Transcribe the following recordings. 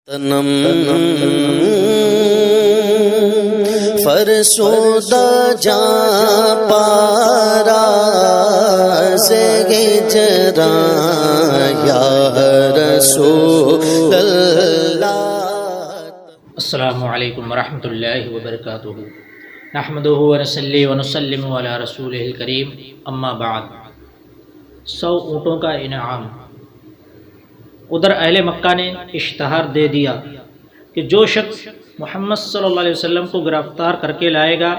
تنم فرسودہ جا پارا سے ہجراں یا رسول اللہ۔ السلام علیکم ورحمۃ اللہ وبرکاتہ۔ نحمدہ ونصلی ونسلم علی رسولہ الکریم، اما بعد۔ 100 اونٹوں کا انعام۔ ادھر اہل مکہ نے اشتہار دے دیا کہ جو شخص محمد صلی اللہ علیہ وسلم کو گرفتار کر کے لائے گا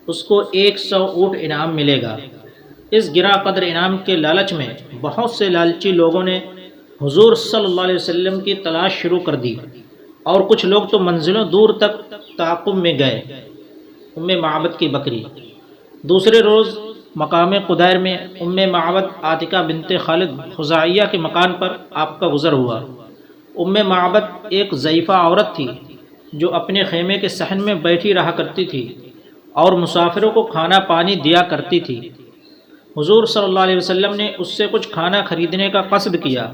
اس کو 100 اونٹ انعام ملے گا۔ اس گراں قدر انعام کے لالچ میں بہت سے لالچی لوگوں نے حضور صلی اللہ علیہ وسلم کی تلاش شروع کر دی، اور کچھ لوگ تو منزلوں دور تک تعاقب میں گئے۔ معبد کی بکری۔ دوسرے روز مقام قدیر میں معبد عاتکہ بنت خالد خزاعیہ کے مکان پر آپ کا گزر ہوا۔ معبد ایک ضعیفہ عورت تھی جو اپنے خیمے کے صحن میں بیٹھی رہا کرتی تھی اور مسافروں کو کھانا پانی دیا کرتی تھی۔ حضور صلی اللہ علیہ وسلم نے اس سے کچھ کھانا خریدنے کا قصد کیا،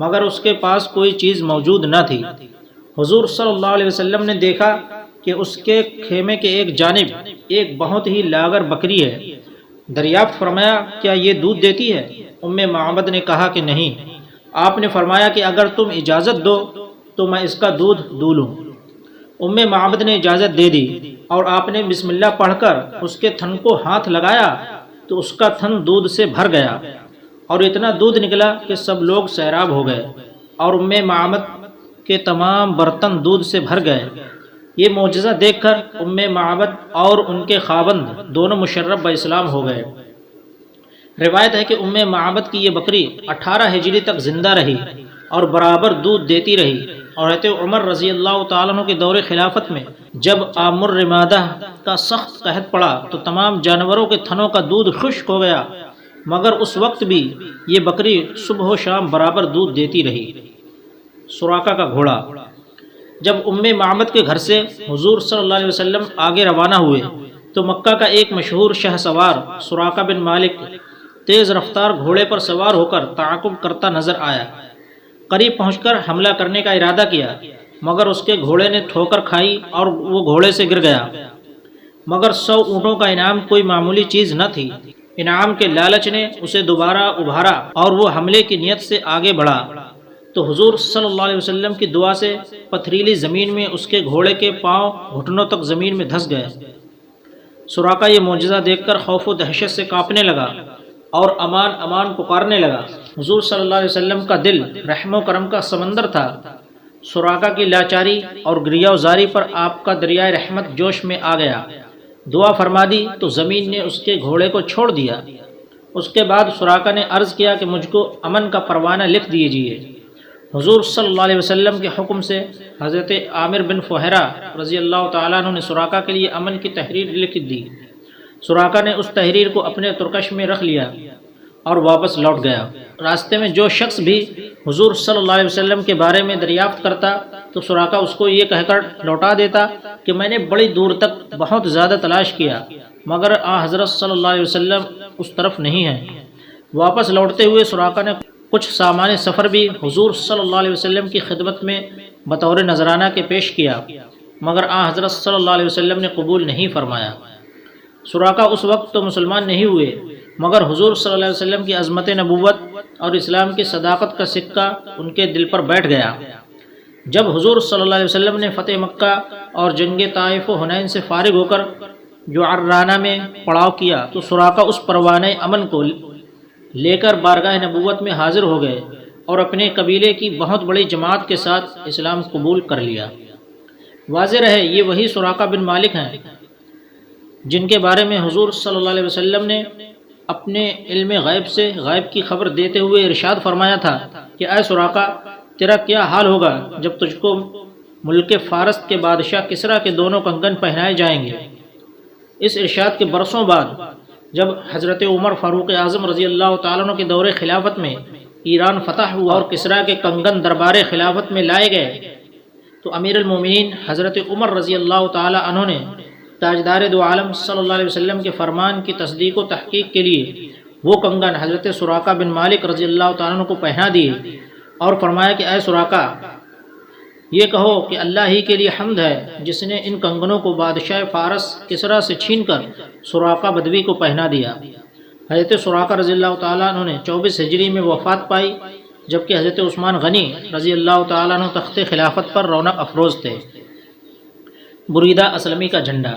مگر اس کے پاس کوئی چیز موجود نہ تھی۔ حضور صلی اللہ علیہ وسلم نے دیکھا کہ اس کے خیمے کے ایک جانب ایک بہت ہی لاغر بکری ہے۔ دریافت فرمایا، کیا یہ دودھ دیتی ہے؟ معبد نے کہا کہ نہیں۔ آپ نے فرمایا کہ اگر تم اجازت دو تو میں اس کا دودھ دولوں۔ معبد نے اجازت دے دی، اور آپ نے بسم اللہ پڑھ کر اس کے تھن کو ہاتھ لگایا تو اس کا تھن دودھ سے بھر گیا، اور اتنا دودھ نکلا کہ سب لوگ سیراب ہو گئے، اور معبد کے تمام برتن دودھ سے بھر گئے۔ یہ معجزہ دیکھ کر معبد اور ان کے خاوند دونوں مشرف باسلام ہو گئے۔ روایت ہے کہ معبد کی یہ بکری 18 ہجری تک زندہ رہی اور برابر دودھ دیتی رہی، اور حضرت عمر رضی اللہ تعالیٰ عنہ کے دور خلافت میں جب آمر رمادہ کا سخت قحط پڑا تو تمام جانوروں کے تھنوں کا دودھ خشک ہو گیا، مگر اس وقت بھی یہ بکری صبح و شام برابر دودھ دیتی رہی۔ سراقہ کا گھوڑا۔ جب معبد کے گھر سے حضور صلی اللہ علیہ وسلم آگے روانہ ہوئے تو مکہ کا ایک مشہور شہ سوار سراقہ بن مالک تیز رفتار گھوڑے پر سوار ہو کر تعاقب کرتا نظر آیا۔ قریب پہنچ کر حملہ کرنے کا ارادہ کیا، مگر اس کے گھوڑے نے ٹھوکر کھائی اور وہ گھوڑے سے گر گیا۔ مگر 100 اونٹوں کا انعام کوئی معمولی چیز نہ تھی۔ انعام کے لالچ نے اسے دوبارہ ابھارا اور وہ حملے کی نیت سے آگے بڑھا، تو حضور صلی اللہ علیہ وسلم کی دعا سے پتھریلی زمین میں اس کے گھوڑے کے پاؤں گھٹنوں تک زمین میں دھس گئے۔ سراقہ یہ معجزہ دیکھ کر خوف و دہشت سے کانپنے لگا اور امان امان پکارنے لگا۔ حضور صلی اللہ علیہ وسلم کا دل رحم و کرم کا سمندر تھا۔ سراقہ کی لاچاری اور گریہ زاری پر آپ کا دریائے رحمت جوش میں آ گیا، دعا فرما دی تو زمین نے اس کے گھوڑے کو چھوڑ دیا۔ اس کے بعد سراقہ نے عرض کیا کہ مجھ کو امن کا پروانہ لکھ دیجیے۔ حضور صلی اللہ علیہ وسلم کے حکم سے حضرت عامر بن فہرہ رضی اللہ تعالیٰ عنہ نے سراقہ کے لیے امن کی تحریر لکھ دی۔ سراقہ نے اس تحریر کو اپنے ترکش میں رکھ لیا اور واپس لوٹ گیا۔ راستے میں جو شخص بھی حضور صلی اللہ علیہ وسلم کے بارے میں دریافت کرتا تو سراقہ اس کو یہ کہہ کر لوٹا دیتا کہ میں نے بڑی دور تک بہت زیادہ تلاش کیا، مگر حضرت صلی اللہ علیہ وسلم اس طرف نہیں ہے۔ واپس لوٹتے ہوئے سراقہ نے کچھ سامان سفر بھی حضور صلی اللہ علیہ وسلم کی خدمت میں بطور نذرانہ کے پیش کیا، مگر حضرت صلی اللہ علیہ وسلم نے قبول نہیں فرمایا۔ سراقہ اس وقت تو مسلمان نہیں ہوئے، مگر حضور صلی اللہ علیہ وسلم کی عظمت نبوت اور اسلام کی صداقت کا سکہ ان کے دل پر بیٹھ گیا۔ جب حضور صلی اللہ علیہ وسلم نے فتح مکہ اور جنگ طائف و حنین سے فارغ ہو کر جعرانہ میں پڑاؤ کیا تو سراقہ اس پروانہ امن کو لے کر بارگاہ نبوت میں حاضر ہو گئے اور اپنے قبیلے کی بہت بڑی جماعت کے ساتھ اسلام قبول کر لیا۔ واضح رہے یہ وہی سراقہ بن مالک ہیں جن کے بارے میں حضور صلی اللہ علیہ وسلم نے اپنے علم غیب سے غیب کی خبر دیتے ہوئے ارشاد فرمایا تھا کہ اے سراقہ، تیرا کیا حال ہوگا جب تجھ کو ملک فارس کے بادشاہ کسریٰ کے دونوں کنگن پہنائے جائیں گے۔ اس ارشاد کے برسوں بعد جب حضرت عمر فاروق اعظم رضی اللہ تعالیٰ عنہ کے دور خلافت میں ایران فتح ہوا اور کسریٰ کے کنگن دربار خلافت میں لائے گئے تو امیر المومنین حضرت عمر رضی اللہ تعالیٰ عنہ نے تاجدار دو عالم صلی اللہ علیہ وسلم کے فرمان کی تصدیق و تحقیق کے لیے وہ کنگن حضرت سراقہ بن مالک رضی اللہ تعالیٰ عنہ کو پہنا دیے اور فرمایا کہ اے سراقہ، یہ کہو کہ اللہ ہی کے لیے حمد ہے جس نے ان کنگنوں کو بادشاہ فارس کسریٰ سے چھین کر سراقہ بدوی کو پہنا دیا۔ حضرت سراقہ رضی اللہ تعالیٰ عنہ نے 24 ہجری میں وفات پائی، جبکہ حضرت عثمان غنی رضی اللہ تعالیٰ عنہ تخت خلافت پر رونق افروز تھے۔ بریدہ اسلمی کا جھنڈا۔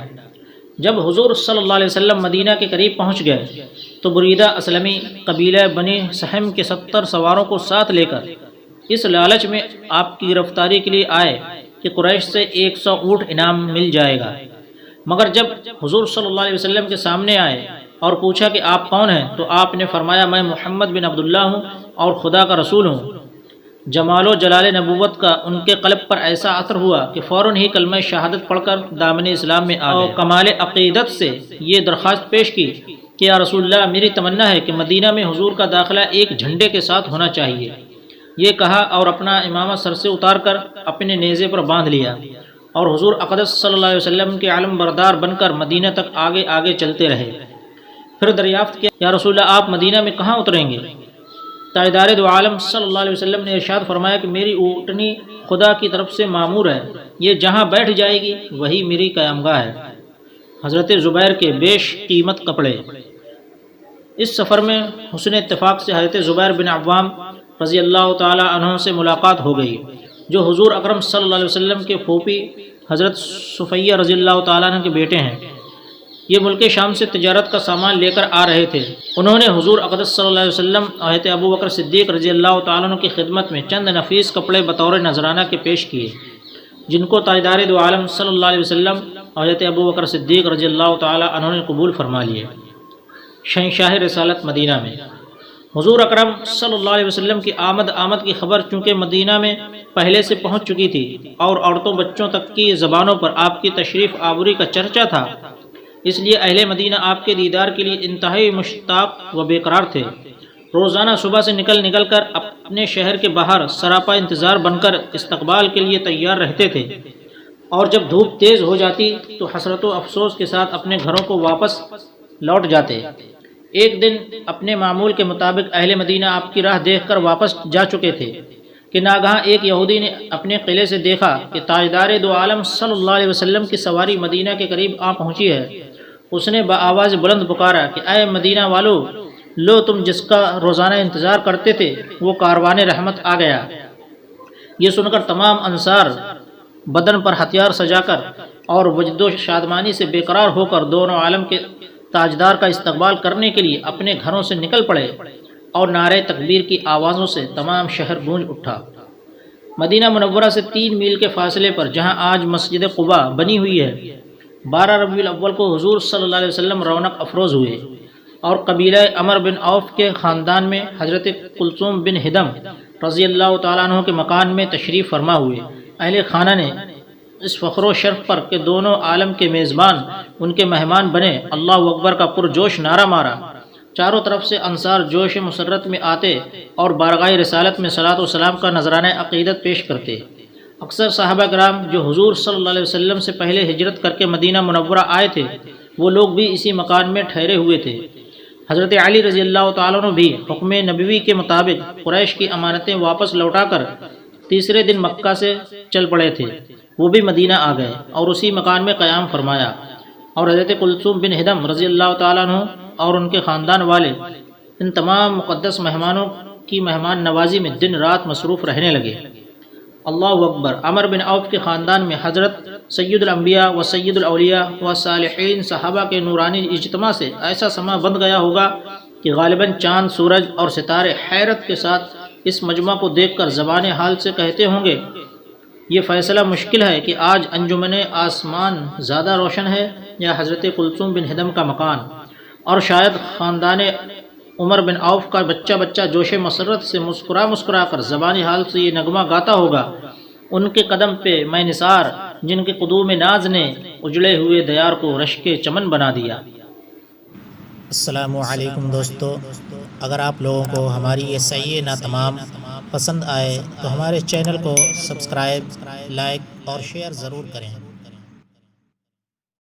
جب حضور صلی اللہ علیہ وسلم مدینہ کے قریب پہنچ گئے تو بریدہ اسلمی قبیلہ بنی سہم کے 70 سواروں کو ساتھ لے کر اس لالچ میں آپ کی گرفتاری کے لیے آئے کہ قریش سے 100 اونٹ انعام مل جائے گا، مگر جب حضور صلی اللہ علیہ وسلم کے سامنے آئے اور پوچھا کہ آپ کون ہیں تو آپ نے فرمایا میں محمد بن عبداللہ ہوں اور خدا کا رسول ہوں۔ جمال و جلال نبوت کا ان کے قلب پر ایسا اثر ہوا کہ فوراً ہی کلمہ شہادت پڑھ کر دامن اسلام میں آ گئے اور کمال عقیدت سے یہ درخواست پیش کی کہ یا رسول اللہ، میری تمنا ہے کہ مدینہ میں حضور کا داخلہ ایک جھنڈے کے ساتھ ہونا چاہیے۔ یہ کہا اور اپنا امامہ سر سے اتار کر اپنے نیزے پر باندھ لیا اور حضور اقدس صلی اللہ علیہ وسلم کے علم بردار بن کر مدینہ تک آگے آگے چلتے رہے۔ پھر دریافت کیا یا رسول اللہ، آپ مدینہ میں کہاں اتریں گے؟ تاجدار دو عالم صلی اللہ علیہ وسلم نے ارشاد فرمایا کہ میری اونٹنی خدا کی طرف سے معمور ہے، یہ جہاں بیٹھ جائے گی وہی میری قیام گاہ ہے۔ حضرت زبیر کے بیش قیمت کپڑے۔ اس سفر میں حسن اتفاق سے حضرت زبیر بن عوام رضی اللہ تعالی عنہ سے ملاقات ہو گئی، جو حضور اکرم صلی اللہ علیہ وسلم کے پھوپھی حضرت صفیہ رضی اللہ تعالیٰ عنہ کے بیٹے ہیں۔ یہ ملک شام سے تجارت کا سامان لے کر آ رہے تھے۔ انہوں نے حضور اقدس صلی اللہ علیہ وسلم اور حضرت ابو بکر صدیق رضی اللہ تعالیٰ عنہ کی خدمت میں چند نفیس کپڑے بطور نذرانہ کے پیش کیے، جن کو تاجدار دو عالم صلی اللہ علیہ وسلم اور حضرت ابو بکر صدیق رضی اللہ تعالیٰ عنہ نے قبول فرما لیے۔ شہنشاہ رسالت مدینہ میں۔ حضور اکرم صلی اللہ علیہ وسلم کی آمد کی خبر چونکہ مدینہ میں پہلے سے پہنچ چکی تھی اور عورتوں بچوں تک کی زبانوں پر آپ کی تشریف آوری کا چرچا تھا، اس لیے اہل مدینہ آپ کے دیدار کے لیے انتہائی مشتاق و بے قرار تھے۔ روزانہ صبح سے نکل کر اپنے شہر کے باہر سراپا انتظار بن کر استقبال کے لیے تیار رہتے تھے، اور جب دھوپ تیز ہو جاتی تو حسرت و افسوس کے ساتھ اپنے گھروں کو واپس لوٹ جاتے۔ ایک دن اپنے معمول کے مطابق اہل مدینہ آپ کی راہ دیکھ کر واپس جا چکے تھے کہ ناگہاں ایک یہودی نے اپنے قلعے سے دیکھا کہ تاجدار دو عالم صلی اللہ علیہ وسلم کی سواری مدینہ کے قریب آ پہنچی ہے۔ اس نے بآواز بلند پکارا کہ اے مدینہ والو، لو تم جس کا روزانہ انتظار کرتے تھے وہ کاروان رحمت آ گیا۔ یہ سن کر تمام انصار بدن پر ہتھیار سجا کر اور وجد و شادمانی سے بے قرار ہو کر دونوں عالم کے تاجدار کا استقبال کرنے کے لیے اپنے گھروں سے نکل پڑے اور نعرہ تکبیر کی آوازوں سے تمام شہر گونج اٹھا۔ مدینہ منورہ سے 3 میل کے فاصلے پر جہاں آج مسجد قباء بنی ہوئی ہے، 12 ربیع الاول کو حضور صلی اللہ علیہ وسلم رونق افروز ہوئے اور قبیلہ عمر بن عوف کے خاندان میں حضرت کلثوم بن ہدم رضی اللہ تعالیٰ عنہ کے مکان میں تشریف فرما ہوئے۔ اہل خانہ نے اس فخر و شرف پر کہ دونوں عالم کے میزبان ان کے مہمان بنے اللہ اکبر کا پرجوش نعرہ مارا۔ چاروں طرف سے انصار جوش مسرت میں آتے اور بارگاہ رسالت میں صلاۃ و سلام کا نذرانہ عقیدت پیش کرتے۔ اکثر صحابہ کرام جو حضور صلی اللہ علیہ وسلم سے پہلے ہجرت کر کے مدینہ منورہ آئے تھے، وہ لوگ بھی اسی مکان میں ٹھہرے ہوئے تھے۔ حضرت علی رضی اللہ تعالیٰ عنہ بھی حکم نبوی کے مطابق قریش کی امانتیں واپس لوٹا کر تیسرے دن مکہ سے چل پڑے تھے، وہ بھی مدینہ آ گئے اور اسی مکان میں قیام فرمایا، اور حضرت کلثوم بن ہدم رضی اللہ تعالیٰ عنہ اور ان کے خاندان والے ان تمام مقدس مہمانوں کی مہمان نوازی میں دن رات مصروف رہنے لگے۔ اللہ اکبر۔ عمر بن عوف کے خاندان میں حضرت سید الانبیاء و سید الاولیاء و صالحین صحابہ کے نورانی اجتماع سے ایسا سما بند گیا ہوگا کہ غالباً چاند، سورج اور ستارے حیرت کے ساتھ اس مجمع کو دیکھ کر زبان حال سے کہتے ہوں گے، یہ فیصلہ مشکل ہے کہ آج انجمن آسمان زیادہ روشن ہے یا حضرت کلثوم بن ہدم کا مکان، اور شاید خاندان عمر بن عوف کا بچہ جوش مسرت سے مسکرا کر زبانی حال سے یہ نغمہ گاتا ہوگا، ان کے قدم پہ میں نثار جن کے قدوم ناز نے اجڑے ہوئے دیار کو رشک چمن بنا دیا۔ السلام علیکم دوستو، اگر آپ لوگوں کو ہماری یہ صحیح نہ تمام پسند آئے تو ہمارے چینل کو سبسکرائب، لائک اور شیئر ضرور کریں۔